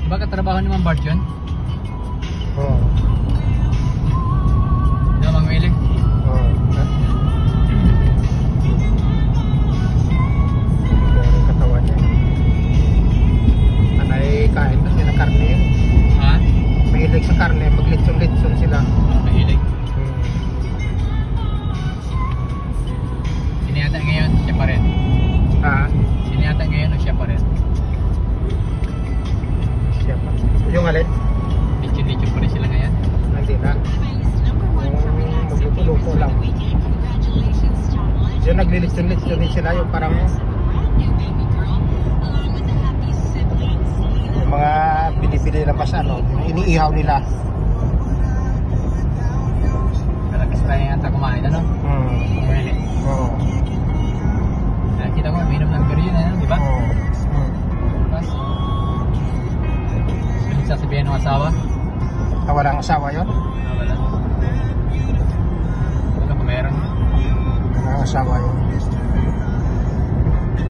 Baka trabaho ni Ma'am Bart yun? Oo. Hindi mo mangwili? Oo. Ang katawan niya. Anay kain kasi ng karne yun. Ha? Mahilig sa karne, maglitson-litson sila. Mahilig. Siniyata ngayon, siya pa rin. Ha? Siniyata ngayon o siya pa rin? Siya pa. Yung alin? Litson-litson pa rin sila ngayon. Hindi na. Magluto-luto lang. Yung naglilitson-litson din sila, yung parang yung mga binibili na pas ano, iniihaw nila. Malakas pa yung ata kumain, ano? Really? Oo. Nakita ko, minum ng beer yun, ano? Di ba? Oo. Tapos, sasabihin ng asawa? Ah, walang asawa yun? Ah, wala. Wala pa meron. Walang asawa yun.